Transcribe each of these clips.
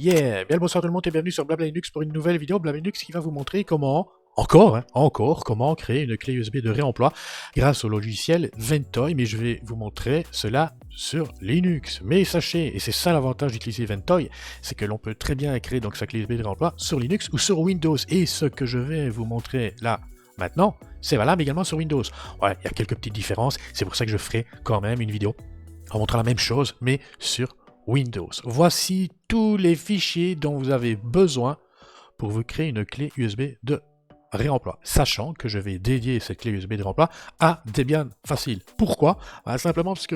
Yeah! Bien le bonsoir tout le monde et bienvenue sur Blabla Linux pour une nouvelle vidéo Blabla Linux qui va vous montrer comment, encore, comment créer une clé USB de réemploi grâce au logiciel Ventoy, mais je vais vous montrer cela sur Linux. Mais sachez, et c'est ça l'avantage d'utiliser Ventoy, c'est que l'on peut très bien créer donc sa clé USB de réemploi sur Linux ou sur Windows. Et ce que je vais vous montrer là, maintenant, c'est valable également sur Windows. Ouais, il y a quelques petites différences, c'est pour ça que je ferai quand même une vidéo en montrant la même chose, mais sur Windows. Voici tous les fichiers dont vous avez besoin pour vous créer une clé USB de réemploi, sachant que je vais dédier cette clé USB de réemploi à Debian Facile. Pourquoi? Simplement parce que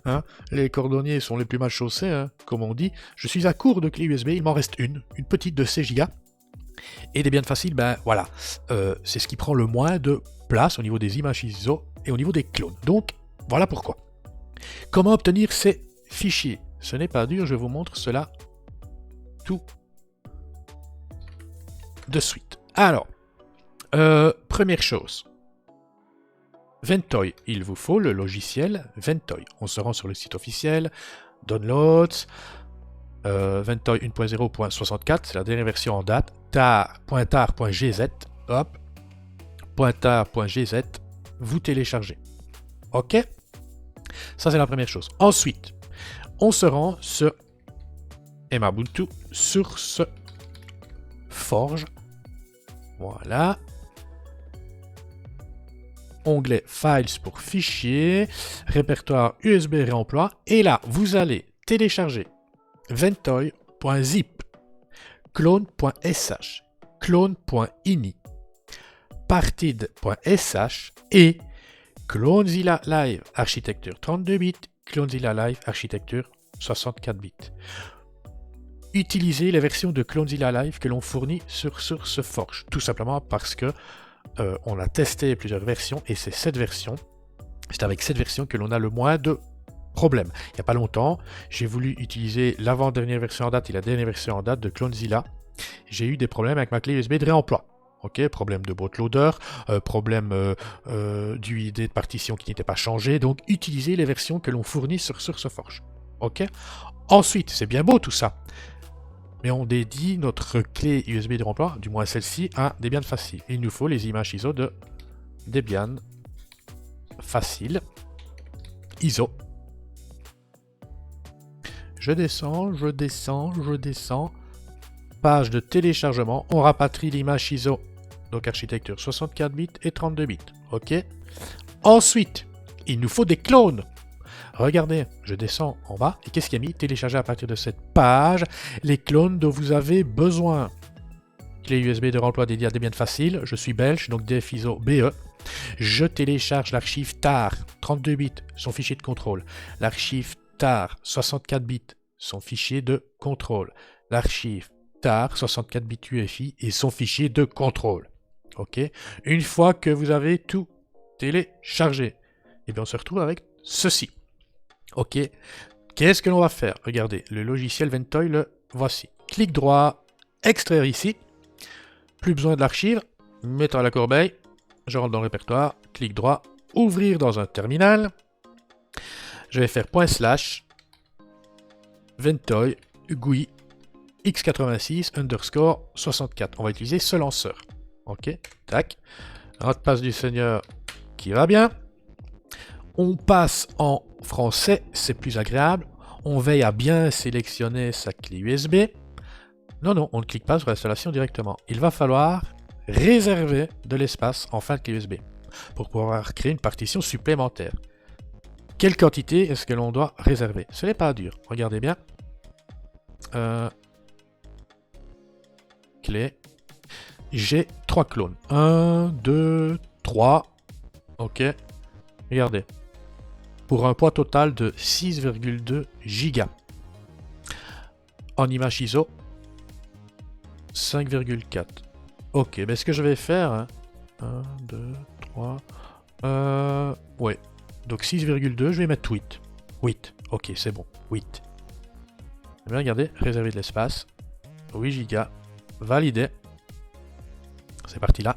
hein, les cordonniers sont les plus mal chaussés, hein, comme on dit. Je suis à court de clés USB, il m'en reste une petite de 16 Go. Et Debian Facile, ben voilà, c'est ce qui prend le moins de place au niveau des images ISO et au niveau des clones. Donc, voilà pourquoi. Comment obtenir ces fichiers? Ce n'est pas dur, je vous montre cela tout de suite. Alors, première chose, Ventoy, il vous faut le logiciel Ventoy. On se rend sur le site officiel, Downloads, Ventoy 1.0.64, c'est la dernière version en date, tar.tar.gz, hop, .tar.gz, vous téléchargez. Ok? Ça c'est la première chose. Ensuite, on se rend sur Mabuntu, source forge. Voilà. Onglet Files pour fichiers, répertoire USB réemploi. Et là, vous allez télécharger ventoy.zip, clone.sh, clone.ini, partid.sh et Clonezilla Live architecture 32 bits, Clonezilla Live architecture 64 bits. Utilisez la version de Clonezilla Live que l'on fournit sur SourceForge, tout simplement parce que on a testé plusieurs versions et c'est avec cette version que l'on a le moins de problèmes. Il n'y a pas longtemps, j'ai voulu utiliser l'avant-dernière version en date et la dernière version en date de Clonezilla. J'ai eu des problèmes avec ma clé USB de réemploi. Ok, problème de bootloader, problème d'UID de partition qui n'était pas changé. Donc, utilisez les versions que l'on fournit sur SourceForge. Ok. Ensuite, c'est bien beau tout ça, mais on dédie notre clé USB de réemploi, du moins celle-ci, à Debian Facile. Il nous faut les images ISO de Debian Facile. ISO. Je descends. Page de téléchargement. On rapatrie l'image ISO. Donc architecture 64 bits et 32 bits. Ok. Ensuite, il nous faut des clones. Regardez, je descends en bas. Et qu'est-ce qu'il y a mis? Télécharger à partir de cette page les clones dont vous avez besoin. Clé USB de réemploi dédiée à Debian Facile. Je suis belge, donc DFISO BE. Je télécharge l'archive TAR 32 bits, son fichier de contrôle. L'archive TAR 64 bits, son fichier de contrôle. L'archive TAR 64 bits UEFI et son fichier de contrôle. Ok. Une fois que vous avez tout téléchargé, et bien on se retrouve avec ceci. Ok. Qu'est-ce que l'on va faire? Regardez, le logiciel Ventoy, le voici. Clic droit, extraire ici. Plus besoin de l'archive. Mettre à la corbeille. Je rentre dans le répertoire. Clic droit, ouvrir dans un terminal. Je vais faire // Ventoy GUI x86 _ 64. On va utiliser ce lanceur. Ok, tac. Notre passe du Seigneur qui va bien. On passe en français, c'est plus agréable. On veille à bien sélectionner sa clé USB. Non, on ne clique pas sur l'installation directement. Il va falloir réserver de l'espace en fin de clé USB pour pouvoir créer une partition supplémentaire. Quelle quantité est-ce que l'on doit réserver? Ce n'est pas dur. Regardez bien. Clé. J'ai 3 clones. 1, 2, 3. Ok. Regardez. Pour un poids total de 6,2 Go. En image ISO, 5,4. Ok, mais ce que je vais faire... 1, 2, 3... ouais. Donc 6,2, je vais mettre 8. 8. Ok, c'est bon. 8. Bien, regardez, réserver de l'espace. 8 Go. Valider. C'est parti là.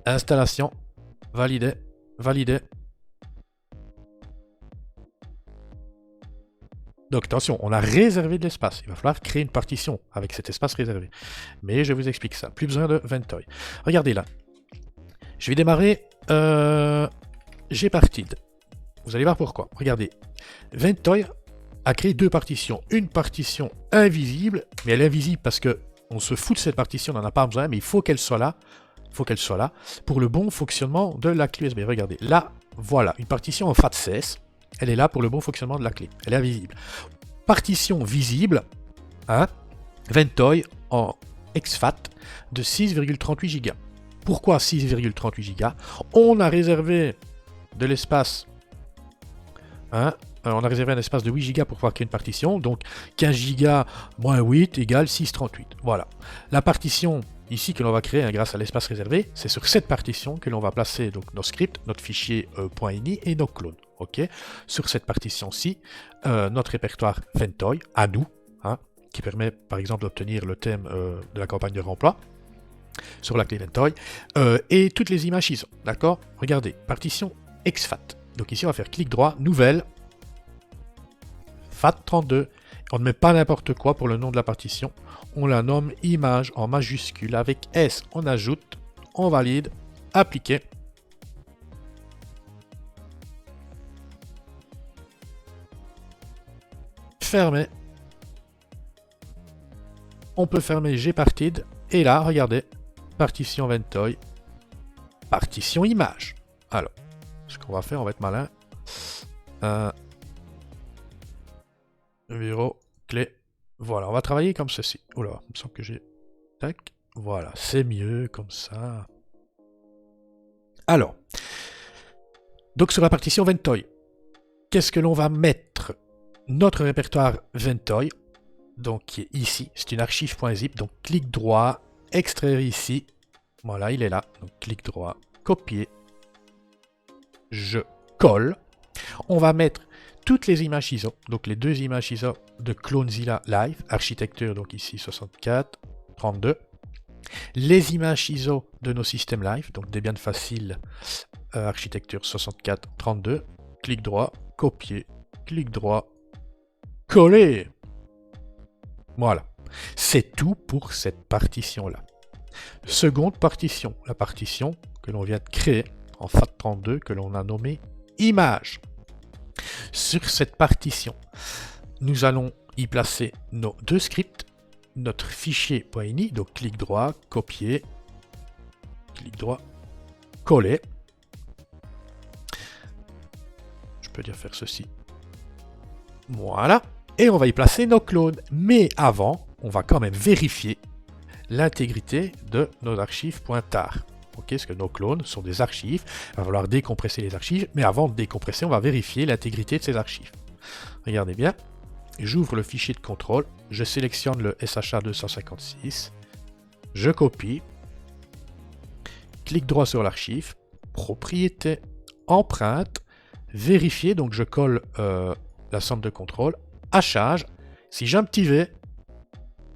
Installation. Valider. Valider. Donc attention, on a réservé de l'espace. Il va falloir créer une partition avec cet espace réservé. Mais je vous explique ça. Plus besoin de Ventoy. Regardez là. Je vais démarrer gpartid. Vous allez voir pourquoi. Regardez. Ventoy a créé deux partitions. Une partition invisible, mais elle est invisible parce que on se fout de cette partition, on n'en a pas besoin, mais il faut qu'elle soit là. Il faut qu'elle soit là pour le bon fonctionnement de la clé USB. Regardez, là, voilà, une partition en FAT16. Elle est là pour le bon fonctionnement de la clé. Elle est invisible. Partition visible, hein, Ventoy en exFAT de 6,38 Go. Pourquoi 6,38 Go? On a réservé de l'espace, hein, on a réservé un espace de 8 Go pour pouvoir créer une partition, donc 15 Go moins 8 égale 6,38. Voilà. La partition ici que l'on va créer, hein, grâce à l'espace réservé, c'est sur cette partition que l'on va placer donc, nos scripts, notre fichier .ini et nos clones. Okay, sur cette partition-ci, notre répertoire Ventoy, à nous, hein, qui permet par exemple d'obtenir le thème de la campagne de remploi, sur la clé Ventoy, et toutes les images ISO. D'accord? Regardez, partition exFAT. Donc ici, on va faire clic droit, nouvelle, FAT32. On ne met pas n'importe quoi pour le nom de la partition. On la nomme image en majuscule avec S. On ajoute, on valide, appliquer. Fermer. On peut fermer gpartid. Et là, regardez, partition Ventoy, partition image. Alors, ce qu'on va faire, on va être malin. Bureau, clé. Voilà, on va travailler comme ceci. Oula, il me semble que j'ai... Tac. Voilà, c'est mieux comme ça. Alors, donc sur la partition Ventoy, qu'est-ce que l'on va mettre? Notre répertoire Ventoy, donc qui est ici, c'est une archive.zip, donc clic droit, extraire ici. Voilà, il est là. Donc clic droit, copier. Je colle. On va mettre toutes les images ISO, donc les deux images ISO de Clonezilla Live, architecture, donc ici 64, 32. Les images ISO de nos systèmes live, donc Debian Facile, architecture 64, 32. Clic droit, copier, clic droit, coller. Voilà. C'est tout pour cette partition-là. Seconde partition, la partition que l'on vient de créer en FAT32, que l'on a nommée image. Sur cette partition, nous allons y placer nos deux scripts, notre fichier .ini, donc clic droit, copier, clic droit, coller. Je peux dire faire ceci. Voilà. Et on va y placer nos clones. Mais avant, on va quand même vérifier l'intégrité de nos archives .tar. Ok, parce que nos clones sont des archives. Il va falloir décompresser les archives. Mais avant de décompresser, on va vérifier l'intégrité de ces archives. Regardez bien. J'ouvre le fichier de contrôle. Je sélectionne le SHA-256. Je copie. Clic droit sur l'archive. Propriété, empreinte. Vérifier. Donc je colle la somme de contrôle. Hachage. Si j'ai un petit V,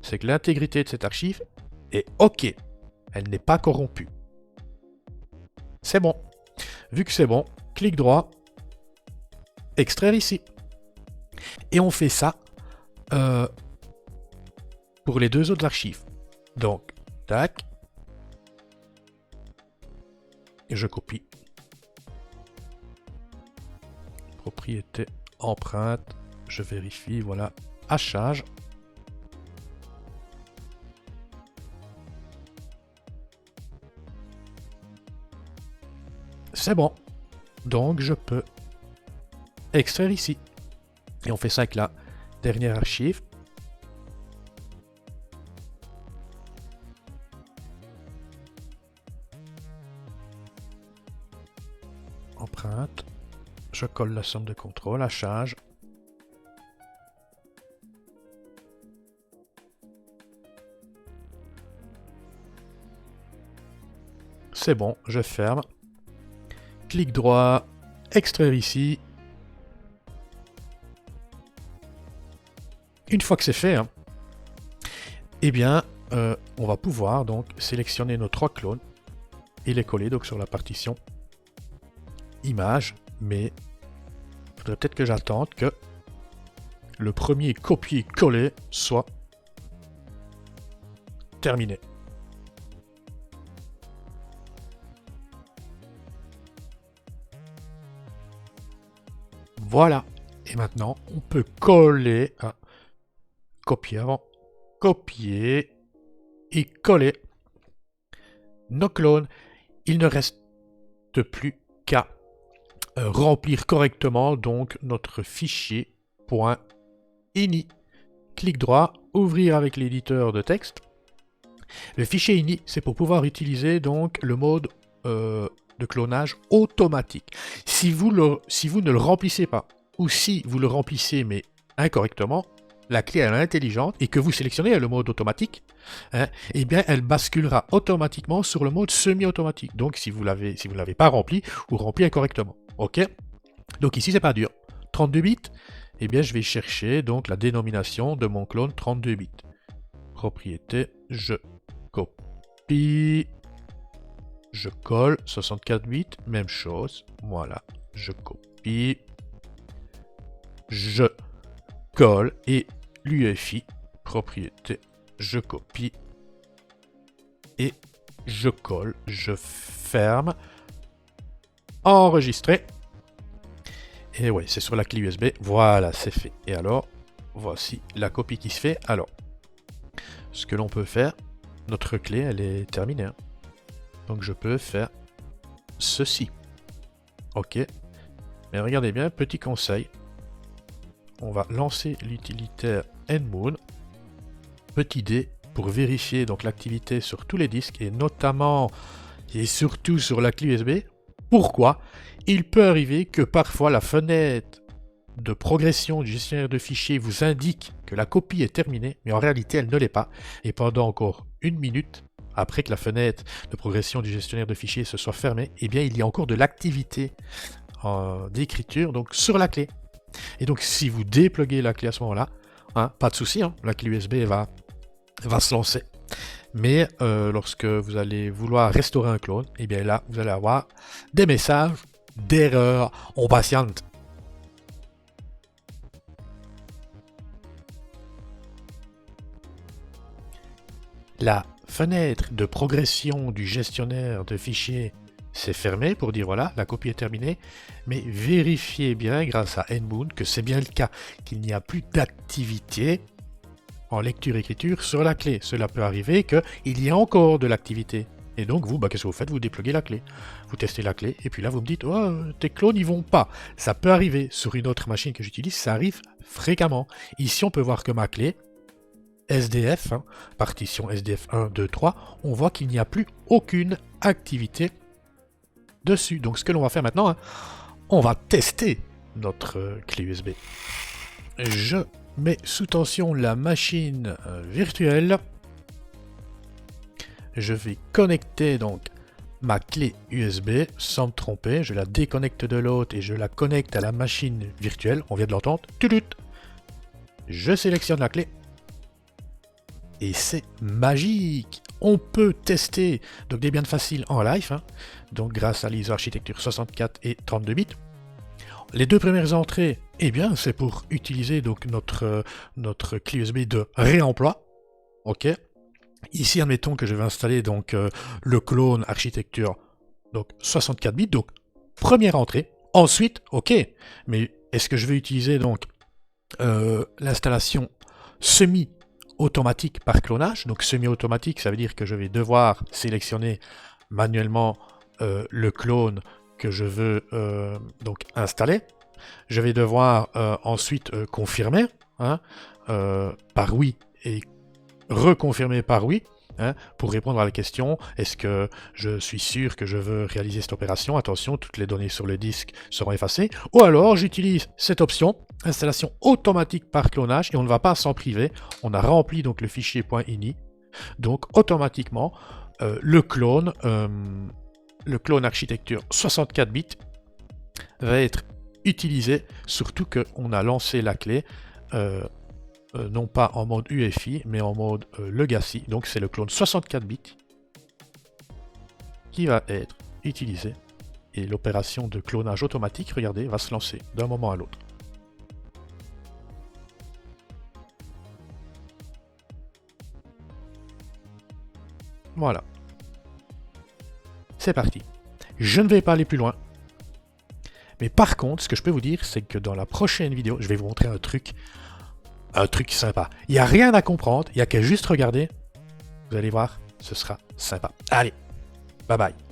c'est que l'intégrité de cette archive est OK. Elle n'est pas corrompue. C'est bon. Vu que c'est bon, clic droit, extraire ici. Et on fait ça pour les deux autres archives. Donc, tac. Et je copie. Propriété, empreinte. Je vérifie, voilà. Hachage. C'est bon. Donc, je peux extraire ici. Et on fait ça avec la dernière archive. Empreinte. Je colle la somme de contrôle, hachage. C'est bon, je ferme. Clic droit, extraire ici. Une fois que c'est fait, hein, eh bien, on va pouvoir donc sélectionner nos trois clones et les coller donc sur la partition image, mais il faudrait peut-être que j'attende que le premier copier-coller soit terminé. Voilà. Et maintenant, on peut coller, copier avant, copier et coller nos clones. Il ne reste plus qu'à remplir correctement donc notre fichier .ini. Clic droit, ouvrir avec l'éditeur de texte. Le fichier ini, c'est pour pouvoir utiliser donc le mode de clonage automatique. Si vous ne le remplissez pas, ou si vous le remplissez mais incorrectement, la clé elle est intelligente et que vous sélectionnez le mode automatique, eh bien elle basculera automatiquement sur le mode semi-automatique. Donc si vous l'avez pas rempli ou rempli incorrectement. Ok. Donc ici c'est pas dur. 32 bits, eh bien je vais chercher donc la dénomination de mon clone 32 bits. Propriété, je copie, je colle, 64 bits, même chose. Voilà, je copie, je colle et l'UEFI, propriété, je copie et je colle, je ferme, enregistrer. Et ouais, c'est sur la clé USB, voilà, c'est fait. Et alors, voici la copie qui se fait. Alors, ce que l'on peut faire, notre clé, elle est terminée. Hein. Donc je peux faire ceci. Ok. Mais regardez bien, petit conseil. On va lancer l'utilitaire nmoon. Petit D pour vérifier donc l'activité sur tous les disques et notamment et surtout sur la clé USB. Pourquoi? Il peut arriver que parfois la fenêtre de progression du gestionnaire de fichiers vous indique que la copie est terminée, mais en réalité elle ne l'est pas. Et pendant encore 1 minute, après que la fenêtre de progression du gestionnaire de fichiers se soit fermée, eh bien il y a encore de l'activité d'écriture donc sur la clé. Et donc si vous dépluguez la clé à ce moment-là, hein, pas de souci, hein, la clé USB va se lancer. Mais lorsque vous allez vouloir restaurer un clone, eh bien là vous allez avoir des messages d'erreur. On patiente. La fenêtre de progression du gestionnaire de fichiers s'est fermée pour dire voilà, la copie est terminée, mais vérifiez bien grâce à nmoon que c'est bien le cas, qu'il n'y a plus d'activité en lecture-écriture sur la clé. Cela peut arriver qu'il y a encore de l'activité. Et donc vous, qu'est-ce que vous faites? Vous dépluguez la clé. Vous testez la clé, et puis là vous me dites oh, tes clones ils vont pas. Ça peut arriver sur une autre machine que j'utilise, ça arrive fréquemment. Ici on peut voir que ma clé SDF, hein, partition SDF 1, 2, 3, on voit qu'il n'y a plus aucune activité dessus. Donc ce que l'on va faire maintenant, hein, on va tester notre clé USB. Je mets sous tension la machine virtuelle. Je vais connecter donc ma clé USB sans me tromper. Je la déconnecte de l'autre et je la connecte à la machine virtuelle. On vient de l'entendre. Je sélectionne la clé. Et c'est magique. On peut tester donc Debian facile en live, hein, donc grâce à l'ISO architecture 64 et 32 bits. Les deux premières entrées, eh bien, c'est pour utiliser donc notre clé USB de réemploi. Ok. Ici, admettons que je vais installer donc le clone architecture donc 64 bits. Donc première entrée. Ensuite, ok. Mais est-ce que je vais utiliser donc l'installation semi-automatique par clonage? Donc semi-automatique, ça veut dire que je vais devoir sélectionner manuellement le clone que je veux donc installer. Je vais devoir ensuite confirmer hein, par oui et reconfirmer par oui hein, pour répondre à la question est-ce que je suis sûr que je veux réaliser cette opération? Attention, toutes les données sur le disque seront effacées. Ou alors j'utilise cette option installation automatique par clonage et on ne va pas s'en priver. On a rempli donc le fichier .ini. Donc automatiquement le clone architecture 64 bits va être utilisé, surtout qu'on a lancé la clé non pas en mode UEFI mais en mode Legacy. Donc c'est le clone 64 bits qui va être utilisé et l'opération de clonage automatique, regardez, va se lancer d'un moment à l'autre. Voilà. C'est parti. Je ne vais pas aller plus loin. Mais par contre, ce que je peux vous dire, c'est que dans la prochaine vidéo, je vais vous montrer un truc sympa. Il n'y a rien à comprendre, il n'y a qu'à juste regarder. Vous allez voir, ce sera sympa. Allez, bye bye.